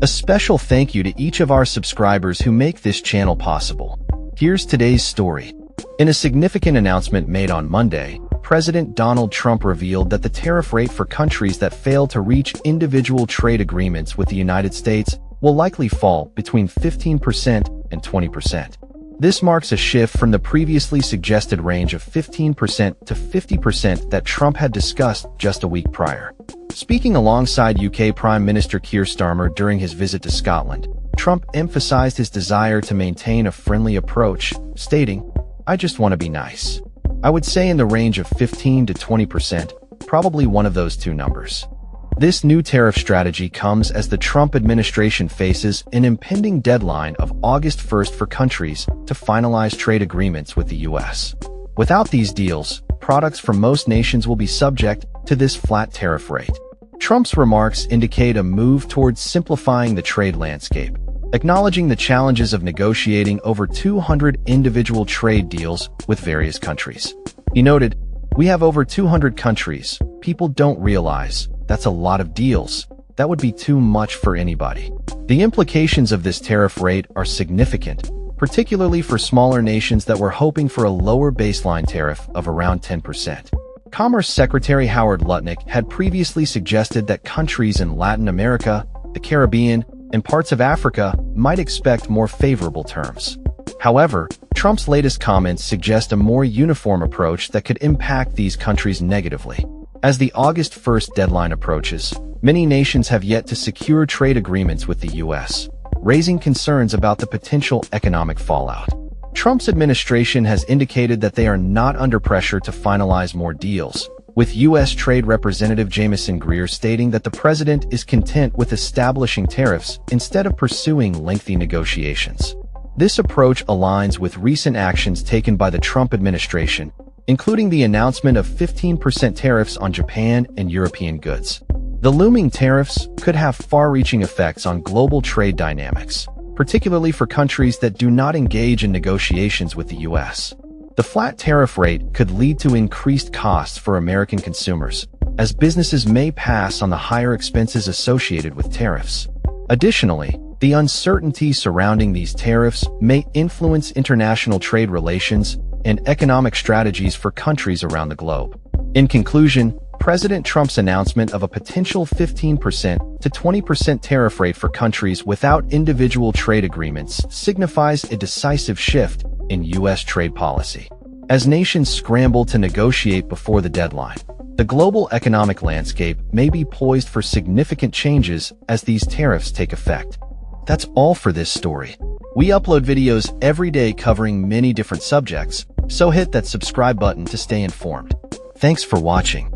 A special thank you to each of our subscribers who make this channel possible. Here's today's story. In a significant announcement made on Monday, President Donald Trump revealed that the tariff rate for countries that fail to reach individual trade agreements with the United States will likely fall between 15% and 20%. This marks a shift from the previously suggested range of 15% to 50% that Trump had discussed just a week prior. Speaking alongside UK Prime Minister Keir Starmer during his visit to Scotland, Trump emphasized his desire to maintain a friendly approach, stating, "I just want to be nice. I would say in the range of 15 to 20%, probably one of those two numbers." This new tariff strategy comes as the Trump administration faces an impending deadline of August 1st for countries to finalize trade agreements with the U.S. Without these deals, products from most nations will be subject to this flat tariff rate. Trump's remarks indicate a move towards simplifying the trade landscape, acknowledging the challenges of negotiating over 200 individual trade deals with various countries. He noted, "We have over 200 countries. People don't realize that's a lot of deals. That would be too much for anybody." The implications of this tariff rate are significant, particularly for smaller nations that were hoping for a lower baseline tariff of around 10%. Commerce Secretary Howard Lutnick had previously suggested that countries in Latin America, the Caribbean, and parts of Africa might expect more favorable terms. However, Trump's latest comments suggest a more uniform approach that could impact these countries negatively. As the August 1st deadline approaches, many nations have yet to secure trade agreements with the U.S., raising concerns about the potential economic fallout. Trump's administration has indicated that they are not under pressure to finalize more deals, with U.S. Trade Representative Jamieson Greer stating that the president is content with establishing tariffs instead of pursuing lengthy negotiations. This approach aligns with recent actions taken by the Trump administration, including the announcement of 15% tariffs on Japan and European goods. The looming tariffs could have far-reaching effects on global trade dynamics, particularly for countries that do not engage in negotiations with the U.S. The flat tariff rate could lead to increased costs for American consumers, as businesses may pass on the higher expenses associated with tariffs. Additionally, the uncertainty surrounding these tariffs may influence international trade relations and economic strategies for countries around the globe. In conclusion, President Trump's announcement of a potential 15% to 20% tariff rate for countries without individual trade agreements signifies a decisive shift in U.S. trade policy. As nations scramble to negotiate before the deadline, the global economic landscape may be poised for significant changes as these tariffs take effect. That's all for this story. We upload videos every day covering many different subjects, so hit that subscribe button to stay informed. Thanks for watching.